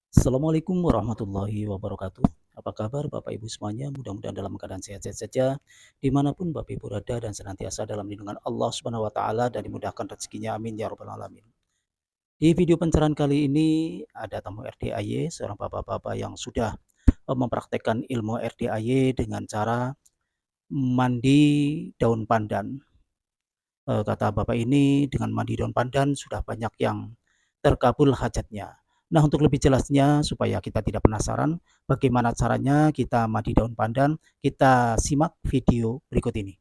Assalamualaikum warahmatullahi wabarakatuh. Apa kabar Bapak Ibu semuanya? Mudah-mudahan dalam keadaan sehat-sehat saja, dimanapun Bapak Ibu berada dan senantiasa dalam lindungan Allah Subhanahu Wa Taala dan dimudahkan rezekinya. Amin ya robbal alamin. Di video pencerahan kali ini ada tamu RDAY, seorang bapak-bapak yang sudah mempraktekkan ilmu RDAY dengan cara mandi daun pandan. Kata bapak ini dengan mandi daun pandan sudah banyak yang terkabul hajatnya. Nah, untuk lebih jelasnya supaya kita tidak penasaran bagaimana caranya kita mandi daun pandan, kita simak video berikut ini.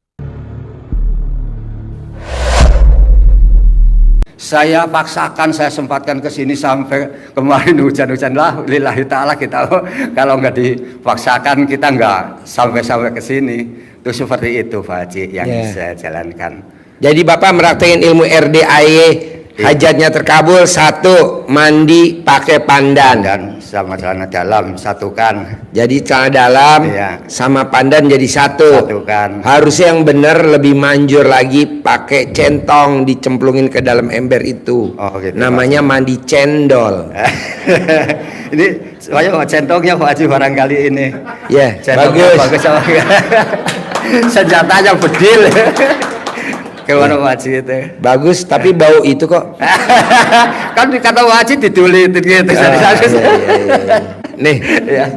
Saya paksakan, saya sempatkan ke sini sampai kemarin hujan-hujan lah, lillahi ta'ala kita kalau nggak dipaksakan kita nggak sampai ke sini. Itu seperti itu Pak Haji yang saya jalankan. Jadi Bapak meraktekin ilmu RDAY, hajatnya terkabul. Satu, mandi pakai pandan Dan sama celana dalam satukan. Jadi celana dalam sama pandan jadi satukan. Harusnya yang benar lebih manjur lagi pakai centong dicemplungin ke dalam ember itu. Gitu, namanya Pak. Mandi cendol. Ini saya centongnya Pak Haji barangkali ini. Ya, bagus. Senjatanya bedil. Gimana Pak Haji itu? Bagus, tapi bau itu kok. Kan kata Pak Haji didulitin gitu. Nih, ya.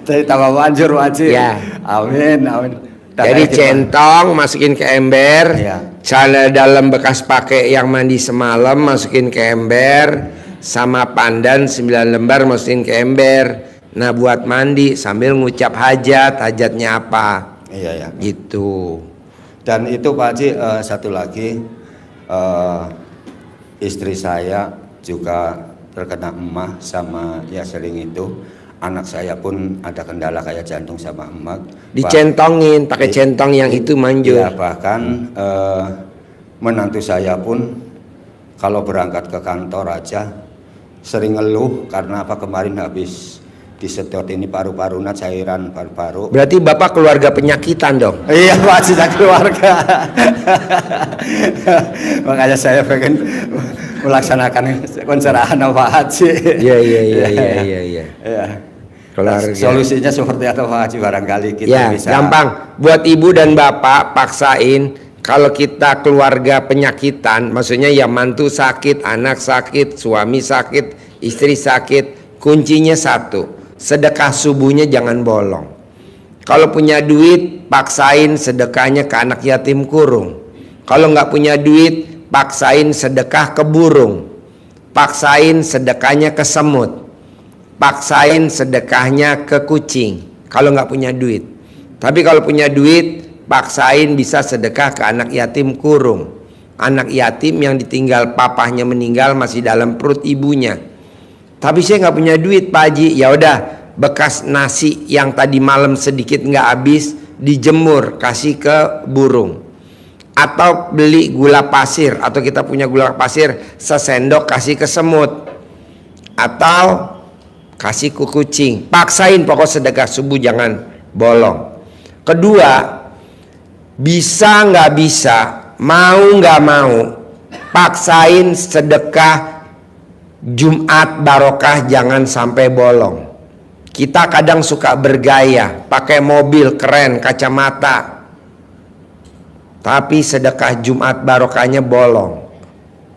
Jadi tambah manjur Pak Haji. Ya. Amin, amin. Jadi centong masukin ke ember, celana dalam bekas pakai yang mandi semalam masukin ke ember, sama pandan 9 lembar masukin ke ember. Nah, buat mandi sambil ngucap hajatnya apa? Iya. Gitu. Dan itu Pak Haji, satu lagi, istri saya juga terkena emah sama ya sering itu. Anak saya pun ada kendala kayak jantung sama emak. Dicentongin pakai centong yang itu manjur. Ya, bahkan menantu saya pun kalau berangkat ke kantor aja sering ngeluh karena apa, kemarin habis disedot ini paru-parunya, cairan paru-paru. Berarti Bapak keluarga penyakitan dong? Iya Pak, sudah keluarga. Makanya saya pengen melaksanakan pencerahan Pak Haji. Iya. Keluarga. Solusinya seperti apa Pak Haji, barangkali kita bisa. Gampang. Buat ibu dan bapak paksain. Kalau kita keluarga penyakitan, maksudnya ya mantu sakit, anak sakit, suami sakit, istri sakit, kuncinya satu, sedekah subuhnya jangan bolong. Kalau punya duit, paksain sedekahnya ke anak yatim kurung. Kalau nggak punya duit, paksain sedekah ke burung. Paksain sedekahnya ke semut. Paksain sedekahnya ke kucing. Kalau nggak punya duit. Tapi kalau punya duit, paksain bisa sedekah ke anak yatim kurung. Anak yatim yang ditinggal papahnya meninggal masih dalam perut ibunya. Tapi saya nggak punya duit Pak Haji. Ya udah, bekas nasi yang tadi malam sedikit nggak habis dijemur, kasih ke burung. Atau beli gula pasir, atau kita punya gula pasir sesendok kasih ke semut. Atau kasih ke kucing. Paksain pokok sedekah subuh jangan bolong. Kedua, bisa nggak bisa, mau nggak mau, paksain sedekah Jumat barokah jangan sampai bolong. Kita kadang suka bergaya, pakai mobil keren, kacamata, tapi sedekah Jumat barokahnya bolong.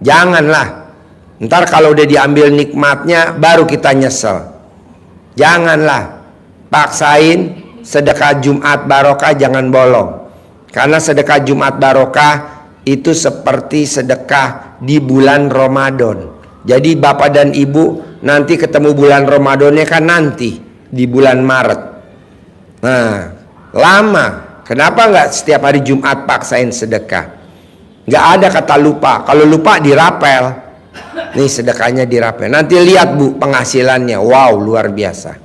Janganlah. Ntar kalau udah diambil nikmatnya baru kita nyesel. Janganlah. Paksain sedekah Jumat barokah jangan bolong. Karena sedekah Jumat barokah itu seperti sedekah di bulan Ramadan. Jadi bapak dan ibu nanti ketemu bulan Ramadannya kan nanti di bulan Maret. Nah, lama. Kenapa nggak setiap hari Jumat paksain sedekah? Nggak ada kata lupa. Kalau lupa dirapel. Nih sedekahnya dirapel. Nanti lihat Bu penghasilannya. Wow, luar biasa.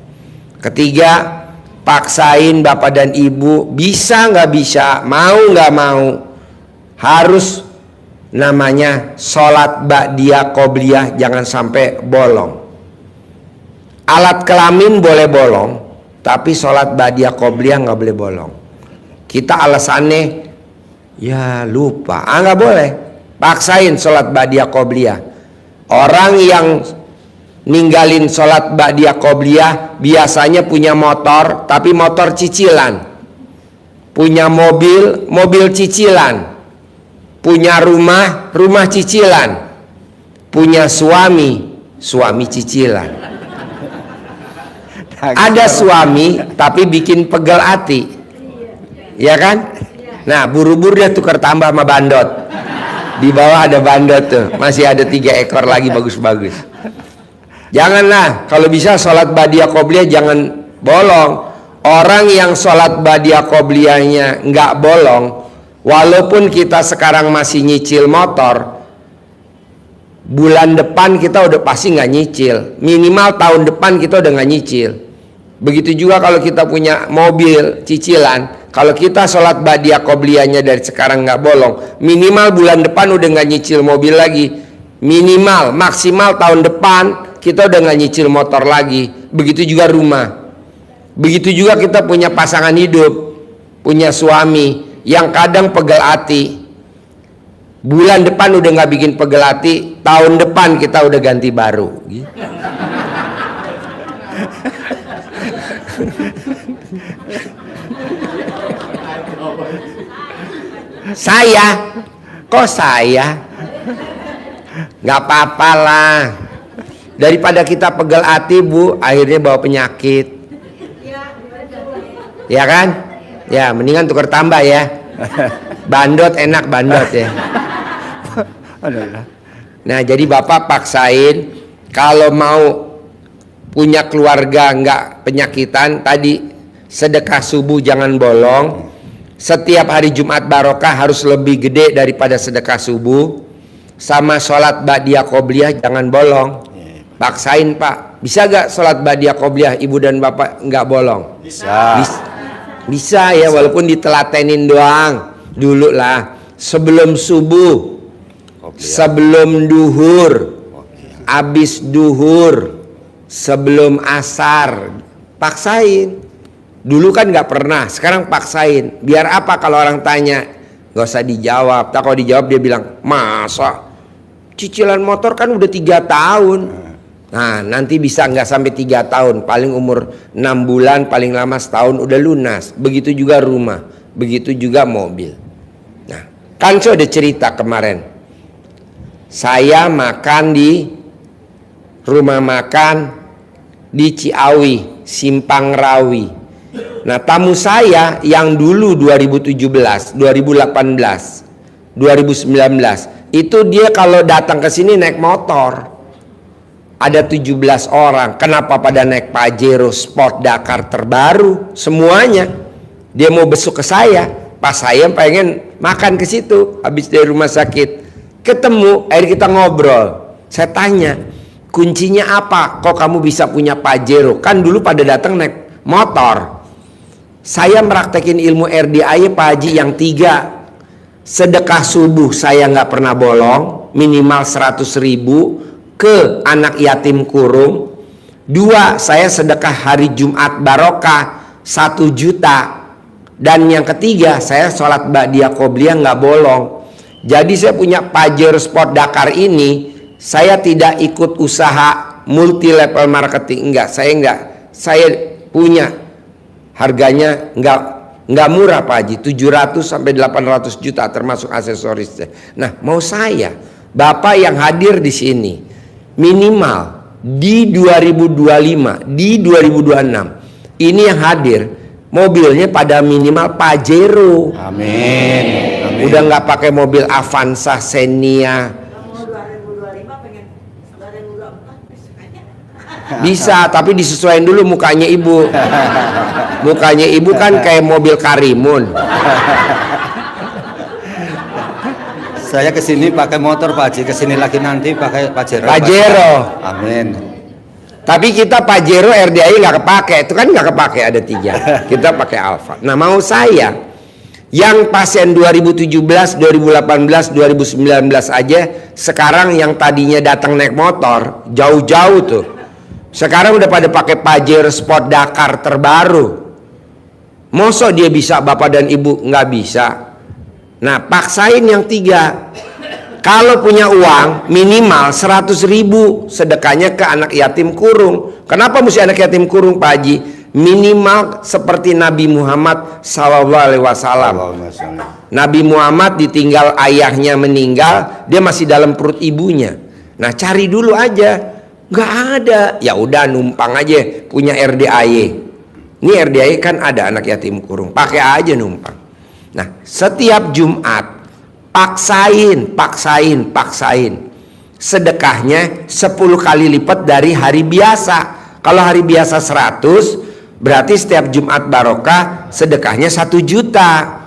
Ketiga, paksain bapak dan ibu, bisa nggak bisa, mau nggak mau, harus namanya sholat ba'diyah qobliyah jangan sampai bolong. Alat kelamin boleh bolong, tapi sholat ba'diyah qobliyah nggak boleh bolong. Kita alasannya ya lupa, nggak boleh. Paksain sholat ba'diyah qobliyah. Orang yang ninggalin sholat ba'diyah qobliyah biasanya punya motor, tapi motor cicilan, punya mobil, mobil cicilan, punya rumah, rumah cicilan, punya suami, suami cicilan. Ada suami tapi bikin pegel hati, ya kan? Nah, buru-buru dia tukar tambah sama bandot. Di bawah ada bandot tuh, masih ada 3 ekor lagi bagus-bagus. Janganlah, kalau bisa sholat ba'diyah qobliyah jangan bolong. Orang yang sholat ba'diyah qobliyahnya nggak bolong, walaupun kita sekarang masih nyicil motor, bulan depan kita udah pasti nggak nyicil. Minimal tahun depan kita udah nggak nyicil. Begitu juga kalau kita punya mobil cicilan, kalau kita sholat ba'diyah qobliyahnya dari sekarang nggak bolong, minimal bulan depan udah nggak nyicil mobil lagi. Minimal, maksimal tahun depan kita udah nggak nyicil motor lagi. Begitu juga rumah. Begitu juga kita punya pasangan hidup, punya suami yang kadang pegel hati. Bulan depan udah nggak bikin pegel hati, tahun depan kita udah ganti baru. Kok saya? Nggak apa-apa lah. Daripada kita pegel hati, Bu, akhirnya bawa penyakit. Ya kan? Ya, mendingan tukar tambah ya. Bandot enak bandot ya. Nah, jadi Bapak paksain kalau mau punya keluarga nggak penyakitan, tadi sedekah subuh jangan bolong. Setiap hari Jumat barokah harus lebih gede daripada sedekah subuh. Sama sholat ba'diyah qobliyah jangan bolong. Paksain Pak. Bisa gak sholat ba'diyah qobliyah ibu dan bapak nggak bolong? Bisa ya, walaupun ditelatenin doang dulu lah. Sebelum subuh, sebelum duhur, abis duhur, sebelum asar, paksain. Dulu kan nggak pernah, sekarang paksain. Biar apa kalau orang tanya? Nggak usah dijawab. Tak, kalau dijawab dia bilang, masa cicilan motor kan udah 3 tahun. Nah, nanti bisa nggak sampai 3 tahun, paling umur 6 bulan, paling lama setahun udah lunas. Begitu juga rumah, begitu juga mobil. Nah, kan saya udah cerita kemarin, saya makan di rumah makan di Ciawi, Simpang Rawi. Nah, tamu saya yang dulu 2017, 2018, 2019 itu dia kalau datang ke sini naik motor. Ada 17 orang. Kenapa pada naik Pajero Sport Dakar terbaru semuanya? Dia mau besuk ke saya. Pas saya pengen makan ke situ habis dari rumah sakit. Ketemu, akhirnya kita ngobrol. Saya tanya, kuncinya apa? Kok kamu bisa punya Pajero? Kan dulu pada datang naik motor. Saya meraktekin ilmu RDI Pak Haji yang 3. Sedekah subuh saya nggak pernah bolong, minimal 100.000 ke anak yatim kurung. 2, saya sedekah hari Jumat barokah 1 juta. Dan yang ketiga, saya sholat ba'diyah qobliyah nggak bolong. Jadi saya punya Pajero Sport Dakar ini, saya tidak ikut usaha multi level marketing, enggak. Saya punya, harganya nggak murah Pak Haji, 700 sampai 800 juta termasuk aksesorisnya. Nah, mau saya, Bapak yang hadir di sini, minimal di 2025, di 2026 ini yang hadir mobilnya pada minimal Pajero. Amin. Udah nggak pakai mobil Avanza, Xenia. Bisa, tapi disesuaikan dulu mukanya ibu. Mukanya ibu kan kayak mobil Karimun. Saya kesini pakai motor Pak Haji, kesini lagi nanti pakai Pajero. Pajero. Amin. Tapi kita Pajero RDI nggak kepake, itu kan nggak kepake, ada 3. Kita pakai Alfa. Nah, mau saya yang pasien 2017, 2018, 2019 aja sekarang yang tadinya datang naik motor jauh-jauh tuh, sekarang udah pada pakai Pajero Sport Dakar terbaru. Mosok dia bisa, bapak dan ibu nggak bisa? Nah, paksain yang 3. kalau punya uang minimal 100.000 sedekahnya ke anak yatim kurung. Kenapa mesti anak yatim kurung, Pak Haji? Minimal seperti Nabi Muhammad SAW. Nabi Muhammad ditinggal ayahnya meninggal, dia masih dalam perut ibunya. Nah, cari dulu aja. Nggak ada, ya udah numpang aja punya RDAY. Ini RDAY kan ada anak yatim kurung, pakai aja numpang. Nah, setiap Jumat paksain sedekahnya 10 kali lipat dari hari biasa. Kalau hari biasa 100, berarti setiap Jumat barokah sedekahnya 1 juta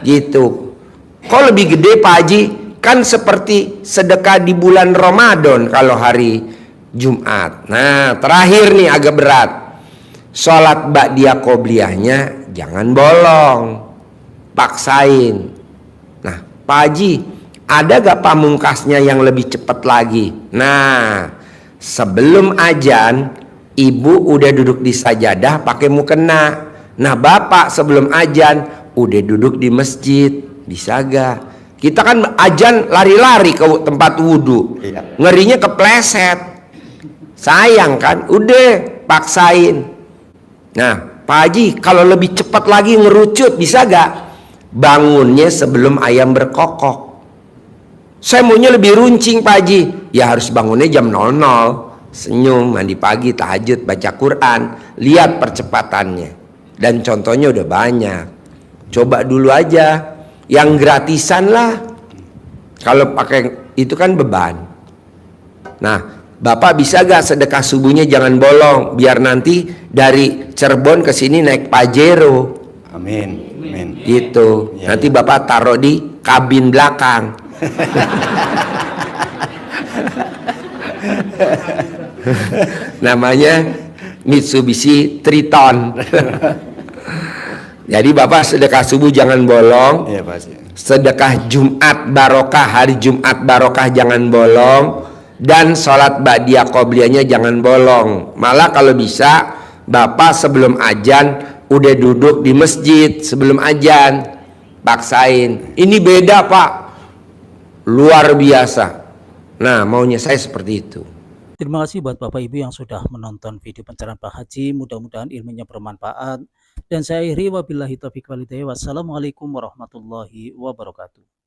gitu. Kok lebih gede, Pak Haji? Kan seperti sedekah di bulan Ramadan kalau hari Jumat. Nah, terakhir nih agak berat. Sholat ba'diyah qobliyahnya jangan bolong, paksain. Nah, Pak Haji, ada gak pamungkasnya yang lebih cepat lagi? Nah, sebelum azan ibu udah duduk di sajadah pakai mukena. Nah, bapak sebelum azan udah duduk di masjid, bisa gak? Kita kan azan lari-lari ke tempat wudhu, ngerinya kepleset, sayang kan? Udah paksain. Nah, Pak Haji, kalau lebih cepat lagi ngerucut, bisa gak? Bangunnya sebelum ayam berkokok. Saya maunya lebih runcing, Pak Haji. Ya harus bangunnya jam 00. Senyum, mandi pagi, tahajud, baca Quran. Lihat percepatannya. Dan contohnya udah banyak. Coba dulu aja. Yang gratisan lah. Kalau pakai itu kan beban. Nah, Bapak bisa gak sedekah subuhnya jangan bolong, biar nanti dari Cirebon ke sini naik Pajero. Amin. Amin. Gitu. Ya, Nanti ya. Bapak taruh di kabin belakang. Namanya Mitsubishi Triton. Jadi Bapak sedekah subuh jangan bolong. Iya, pasti. Sedekah Jumat barokah, hari Jumat barokah jangan bolong. Dan sholat ba'diyah qobliyahnya jangan bolong. Malah kalau bisa Bapak sebelum azan udah duduk di masjid sebelum azan, paksain. Ini beda, Pak, luar biasa. Nah, maunya saya seperti itu. Terima kasih buat Bapak Ibu yang sudah menonton video pencerahan Pak Haji. Mudah-mudahan ilmunya bermanfaat. Dan saya akhiri wabillahi taufiq wal hidayah. Wassalamualaikum warahmatullahi wabarakatuh.